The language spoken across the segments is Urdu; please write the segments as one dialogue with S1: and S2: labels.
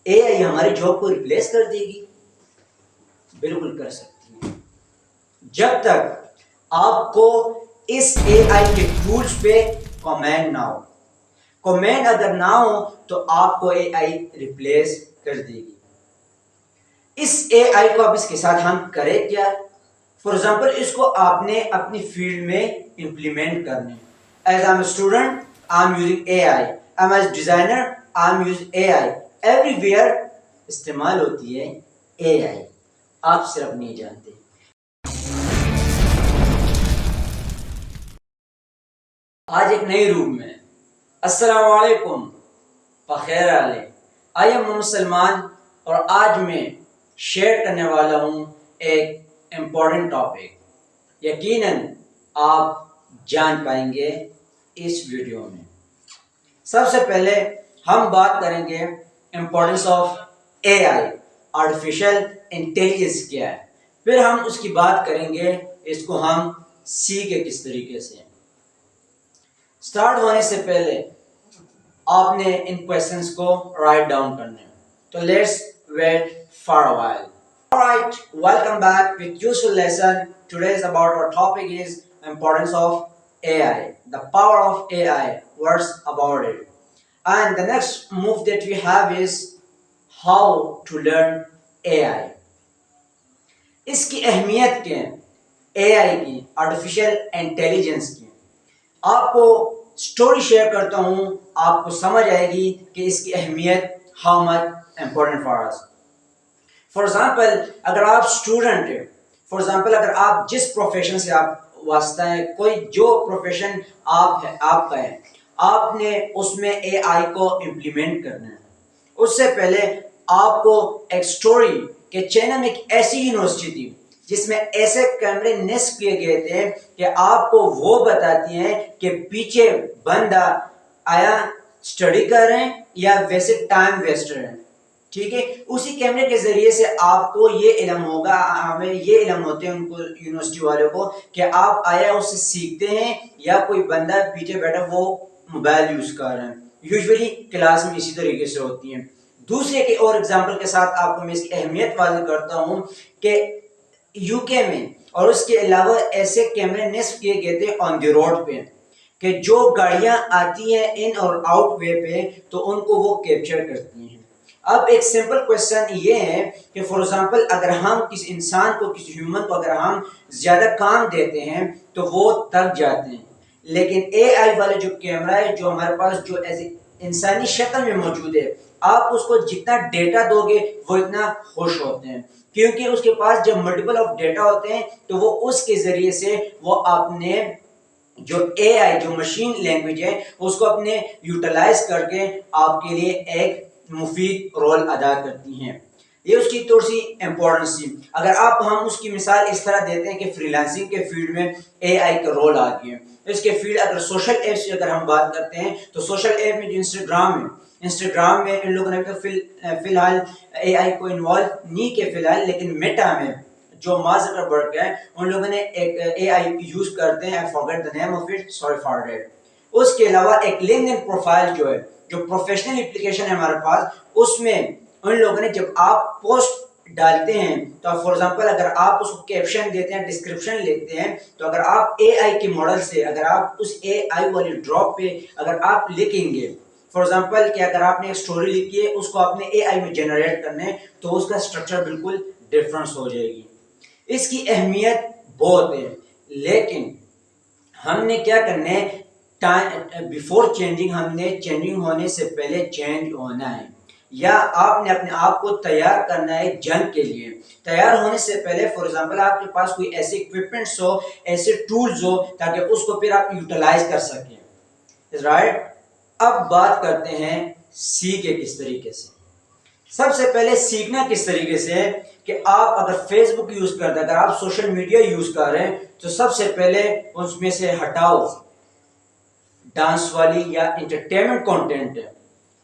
S1: اے آئی ہماری جاب کو ریپلیس کر دے گی؟ بالکل کر سکتی ہے، جب تک آپ کو اس اے آئی کے ٹولز پہ کمینڈ نہ ہو۔ کمینڈ اگر نہ ہو تو آپ کو اے آئی ریپلیس کر دے گی۔ اس اے آئی کو اب اس کے ساتھ ہم کریں کیا؟ فار ایگزامپل اس کو آپ نے اپنی فیلڈ میں امپلیمنٹ کرنے۔ As I am a student I am using A I, am as designer I am using A I, everywhere استعمال ہوتی ہے اے آئی، آپ صرف نہیں جانتے۔ آج ایک نئی روم میں السلام علیکم، بخیر علیہ، آئی ایم محمد سلمان، اور آج میں شیئر کرنے والا ہوں ایک امپورٹنٹ ٹاپک، یقیناً آپ جان پائیں گے اس ویڈیو میں۔ سب سے پہلے ہم بات کریں گے importance of a I, artificial intelligence کیا ہے، پھر ہم اس کی بات کریں گے اس کو ہم سیکھیں کس طریقے سے۔ سٹارٹ ہونے سے پہلے آپ نے ان کویسچنس کو رائٹ ڈاؤن کرنا ہے، تو let's wait for a while. Alright, welcome back with useful lesson. Today's about our topic is importance of AI, the power of AI, words about it. And the next move that we have is how to learn AI. اس کی اہمیت کیا ہے؟ اے آئی کی، آرٹیفیشل انٹیلیجنس کی۔ آپ کو سٹوری شیئر کرتا ہوں، آپ کو سمجھ آئے گی کہ اس کی اہمیت how much important for us. For example اگر آپ اسٹوڈنٹ ہیں، فار ایگزامپل اگر آپ جس پروفیشن سے آپ واسطہ ہیں، کوئی جو پروفیشن آپ کا ہے، آپ نے اس میں اے آئی کو امپلیمنٹ کرنا ہے۔ اس سے پہلے آپ کو ایک سٹوری کہ چائنا میں ایک ایسی یونیورسٹی تھی جس میں ایسے کیمرے نصب کیے گئے تھے کہ آپ کو وہ بتاتی ہیں کہ پیچھے بندہ آیا اسٹڈی کر رہے ہیں یا ویسے ٹائم ویسٹ رہے ہیں، ٹھیک ہے۔ اسی کیمرے کے ذریعے سے آپ کو یہ علم ہوگا، ہمیں یہ علم ہوتے ہیں ان کو یونیورسٹی والوں کو کہ آپ آیا اس سے سیکھتے ہیں یا کوئی بندہ پیچھے بیٹھا وہ موبائل یوز کر رہے ہیں۔ یوزولی کلاس میں اسی طریقے سے ہوتی ہیں۔ دوسرے کے اور ایگزامپل کے ساتھ آپ کو میں اس کی اہمیت واضح کرتا ہوں کہ یو کے میں اور اس کے علاوہ ایسے کیمرے نصب کیے گئے تھے آن دی روڈ پہ کہ جو گاڑیاں آتی ہیں ان اور آؤٹ وے پہ تو ان کو وہ کیپچر کرتی ہیں۔ اب ایک سمپل کویسچن یہ ہے کہ فار ایگزامپل اگر ہم کسی انسان کو، کسی ہیومن کو اگر ہم زیادہ کام دیتے ہیں تو وہ تھک جاتے ہیں، لیکن اے آئی والے جو کیمرہ ہے جو ہمارے پاس جو ایز انسانی شکل میں موجود ہے، آپ اس کو جتنا ڈیٹا دو گے وہ اتنا خوش ہوتے ہیں، کیونکہ اس کے پاس جب ملٹیپل آف ڈیٹا ہوتے ہیں تو وہ اس کے ذریعے سے وہ اپنے جو اے آئی جو مشین لینگویج ہے اس کو اپنے یوٹیلائز کر کے آپ کے لیے ایک مفید رول ادا کرتی ہیں۔ یہ اس کی تھوڑی سی امپورٹنس تھی۔ اگر آپ ہم اس کی مثال اس طرح دیتے ہیں کہ فری لانسنگ کے فیلڈ میں اے آئی کا رول آ گیا ہے۔ اس کے فیلڈ اگر سوشل ایپس کی اگر ہم بات کرتے ہیں تو سوشل ایپ میں جو انسٹاگرام میں ان لوگوں نے فی الحال اے آئی کو انوالو نہیں کیا فی الحال، لیکن میٹا میں جو مارک زکربرگ ہے ان لوگوں نے ایک اے آئی یوز کرتے ہیں، I forget the name of it, sorry for that۔ اس کے علاوہ ایک لنکڈ پروفائل جو ہے جو پروفیشنل اپلیکیشن ہے ہمارے پاس، اس میں ان لوگوں نے جب آپ پوسٹ ڈالتے ہیں تو فار ایگزامپل اگر آپ اس کو کیپشن دیتے ہیں، ڈسکرپشن لیتے ہیں، تو اگر آپ اے آئی کے ماڈل سے اگر آپ اس اے آئی والی ڈراپ پہ اگر آپ لکھیں گے فار ایگزامپل کہ اگر آپ نے ایک سٹوری لکھی ہے اس کو آپ نے اے آئی میں جنریٹ کرنا ہے تو اس کا اسٹرکچر بالکل ڈفرنس ہو جائے گی۔ اس کی اہمیت بہت ہے، لیکن ہم نے کیا کرنا ہے، بیفور چینجنگ ہم نے چینجنگ ہونے سے پہلے چینج ہونا ہے، یا آپ نے اپنے آپ کو تیار کرنا ہے جنگ کے لیے۔ تیار ہونے سے پہلے فار ایگزامپل آپ کے پاس کوئی ایسے اکوپمنٹس ہو، ایسے ٹولز ہو تاکہ اس کو پھر آپ یوٹیلائز کر سکیں، رائٹ۔ اب بات کرتے ہیں سیکھے کس طریقے سے۔ سب سے پہلے سیکھنا کس طریقے سے ہے کہ آپ اگر فیس بک یوز کرتے ہیں، اگر آپ سوشل میڈیا یوز کر رہے ہیں تو سب سے پہلے اس میں سے ہٹاؤ ڈانس والی یا انٹرٹینمنٹ کانٹینٹ ہے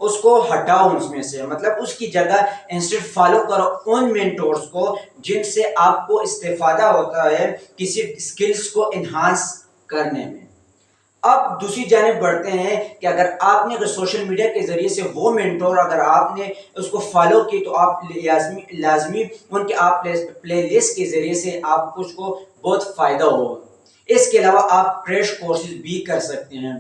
S1: اس کو ہٹاؤ اس میں سے، مطلب اس کی جگہ انسٹیڈ فالو کرو ان مینٹورز کو جن سے آپ کو استفادہ ہوتا ہے کسی اسکلز کو انہانس کرنے میں۔ اب دوسری جانب بڑھتے ہیں کہ اگر آپ نے اگر سوشل میڈیا کے ذریعے سے وہ مینٹور اگر آپ نے اس کو فالو کی تو آپ لازمی ان کے آپ پلے لسٹ کے ذریعے سے آپ کو اس کو بہت فائدہ ہوگا. اس کے علاوہ آپ کریش کورسز بھی کر سکتے ہیں.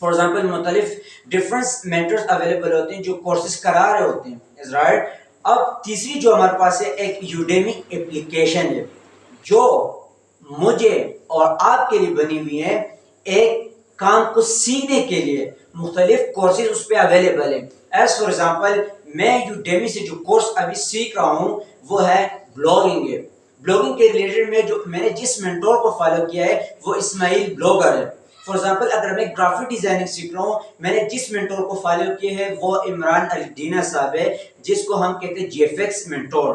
S1: فار ایگزامپل مختلف ڈفرینس مینٹرز اویلیبل ہوتے ہیں جو کورسز کرا رہے ہوتے ہیں. Is right. اب تیسری جو ہمارے پاس ہے ایک یوڈیمی اپلیکیشن ہے جو مجھے اور آپ کے لیے بنی ہوئی ہے. ایک کام کو سیکھنے کے لیے مختلف کورسز اس پہ اویلیبل ہیں. ایز فار ایگزامپل میں یوڈیمی سے جو کورس ابھی سیکھ رہا ہوں وہ ہے بلاگنگ ہے. بلاگنگ کے ریلیٹڈ میں نے جس مینٹور کو فالو کیا ہے وہ اسماعیل بلاگر ہے. فار ایگزامپل اگر میں گرافک ڈیزائننگ سیکھ رہا ہوں میں نے جس مینٹور کو فالو کیا ہے وہ عمران الدینہ صاحب ہے جس کو ہم کہتے ہیں جی ایف ایکس مینٹور.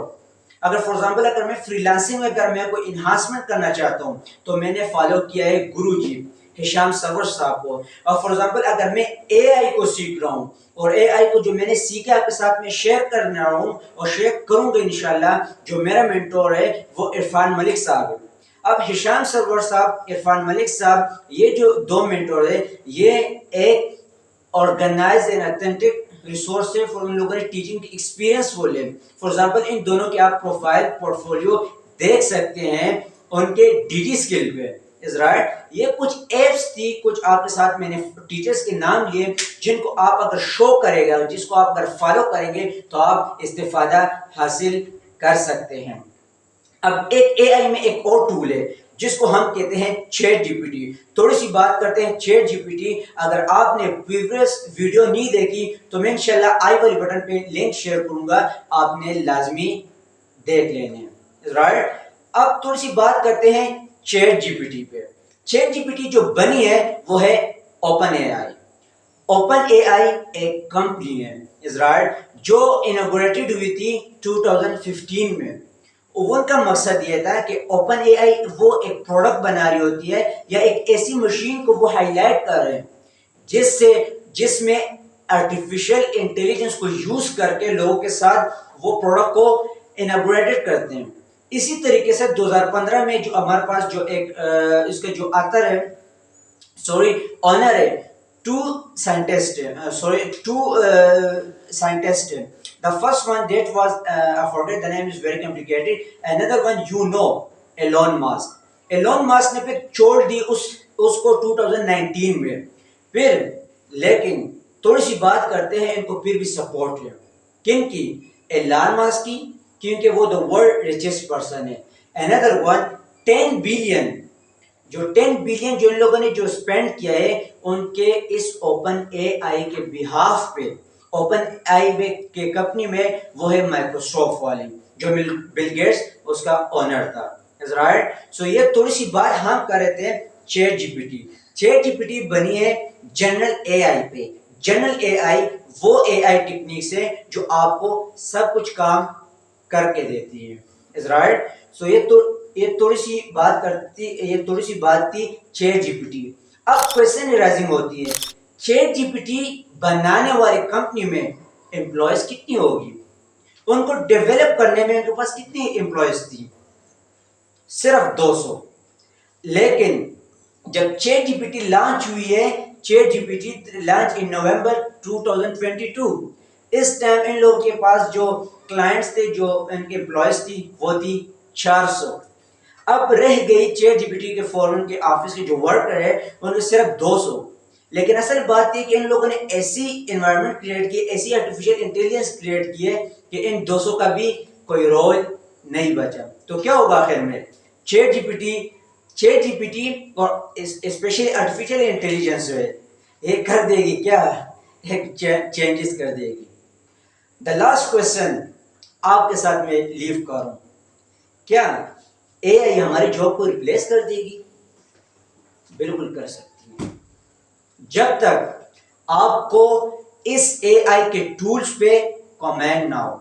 S1: اگر فار ایگزامپل اگر میں فری لانسنگ میں اگر میں کوئی انہانسمنٹ کرنا چاہتا ہوں تو میں نے فالو کیا ہے گرو جی ہشام سرور صاحب کو. اور فار ایگزامپل اگر میں اے آئی کو سیکھ رہا ہوں اور اے آئی کو جو میں نے سیکھا آپ کے ساتھ میں شیئر کرنے رہا ہوں اور شیئر کروں گا انشاءاللہ, جو میرا مینٹور ہے وہ عرفان ملک صاحب ہے. اب ہشام سرور صاحب عرفان ملک صاحب یہ جو دو مینٹور ہے یہ ایک آرگنائز اینڈ اتھینٹک ریسورس ہے فور ان لوگوں نے ٹیچنگ کی ایکسپیرینس وہ لے. فار ایگزامپل ان دونوں کے آپ پروفائل پورٹ فولیو دیکھ سکتے ہیں ان کے ڈی ڈی اسکل پہ. Is right. یہ کچھ ایپس تھی کچھ آپ کے ساتھ میں نے ٹیچرز کے نام لیے جن کو آپ اگر شو کرے گا جس کو آپ اگر فالو کریں گے تو آپ استفادہ حاصل کر سکتے ہیں. اب ایک اے آئی میں ایک اور ٹول ہے جس کو ہم کہتے ہیں چیٹ جی پی ٹی. تھوڑی سی بات کرتے ہیں چیٹ جی پی ٹی. اگر آپ نے پریویس ویڈیو نہیں دیکھی تو میں انشاءاللہ آئی والی بٹن پہ لنک شیئر کروں گا, آپ نے لازمی دیکھ لینے. رائٹ. اب تھوڑی سی بات کرتے ہیں چیٹ جی پی ٹی پہ. چیٹ جی پی ٹی جو بنی ہے وہ ہے اوپن اے آئی. اوپن اے آئی ایک کمپنی ہے از رائٹ جو انوگریٹڈ ہوئی تھی 2015 میں. ان کا مقصد یہ تھا کہ اوپن اے آئی وہ ایک پروڈکٹ بنا رہی ہوتی ہے یا ایک ایسی مشین کو وہ ہائی لائٹ کر رہے ہیں جس میں آرٹیفیشل انٹیلیجنس کو یوز کر کے لوگوں کے ساتھ وہ پروڈکٹ کو انوگریٹڈ کرتے ہیں. اسی طریقے سے 2015 میں جو ہمارے پاس جو ایک اس کا جو آتھر ہے آنر ہے two scientists. The first one that was I forget the name is very complicated. Another one Elon Musk. Elon Musk نے پھر چھوڑ دی اس کو 2019 میں. پھر لیکن تھوڑی سی بات کرتے ہیں ان کو پھر بھی سپورٹ ہے. کن کی؟ ایلان ماسک کی, کیونکہ وہ the world richest person ہے. Another one 10 billion جو 10 بلین جو ان لوگوں نے جو اسپینڈ کیا ہے ان کے اس اوپن اے آئی کے بہاف پہ. اوپن آئی کے کمپنی میں وہ ہے مائکروسافٹ والے جو بل گیٹس اس کا اونر تھا. رائٹ. سو یہ تھوڑی سی بات ہم کر رہے تھے چیٹ جی پی ٹی. چیٹ جی پی ٹی بنی ہے جنرل اے آئی پہ. جنرل اے آئی وہ اے آئی ٹیکنیکس ہے جو آپ کو سب کچھ کام کر کے دیتی ہے. رائٹ. سو یہ تھوڑی سی بات تھی چیٹ جی پی ٹی. اب کوشچن رائزنگ ہوتی ہے چیٹ جی پی ٹی بنانے والے کمپنی میں امپلائیز کتنی ہوگی, ان کو ڈیولپ کرنے میں ان کے پاس کتنی امپلائیز تھی؟ صرف 200. لیکن جب chat G P T launch ہوئی ہے, chat G P T launch in November 2022, اس ٹائم ان لوگوں کے پاس جو کلائنٹس تھے جو ان کے امپلائیز تھی وہ تھی 400. اب رہ گئی چیٹ جی پی ٹی کے فورن کے آفس کے جو ورکر ہے ان کے صرف 200. لیکن اصل بات یہ کہ ان لوگوں نے ایسی انوائرمنٹ کریٹ کی, ایسی آرٹیفیشل انٹیلیجنس کریٹ کی ہے کہ ان 200 کا بھی کوئی رول نہیں بچا. تو کیا ہوگا آخر میں؟ چیٹ جی پی ٹی اور اسپیشلی آرٹیفیشل انٹیلیجنس جو ہے یہ کر دے گی کیا, ایک چینجز کر دے گی. دا لاسٹ کوشچن آپ کے ساتھ میں لیو کر ہوں, کیا اے آئی ہماری جاب کو ریپلیس کر دے گی؟ بالکل کر سکتی ہے, جب تک آپ کو اس اے آئی کے ٹولز پہ کمنٹ نہ ہو.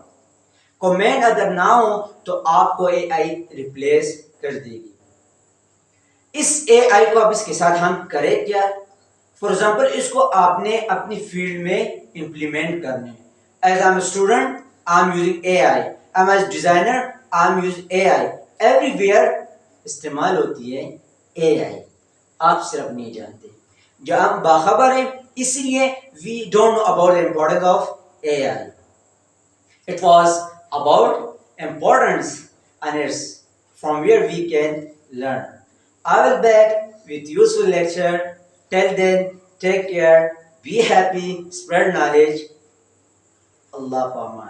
S1: کمنٹ اگر نہ ہو تو آپ کو اے آئی ریپلیس کر دے گی. اس اے آئی کو اب اس کے ساتھ ہم کریں کیا؟ فار ایگزامپل اس کو آپ نے اپنی فیلڈ میں امپلیمنٹ کرنے. As I am a student I am using A I, I am as designer I am using A I. Everywhere استعمال ہوتی ہے اے آئی, آپ صرف نہیں جانتے. جو ہم باخبر ہیں اس لیے we don't know about the importance of AI. It was about importance and it's from where we can learn. I will back with useful lecture. Till then, take care, be happy, spread knowledge. Allah Paman.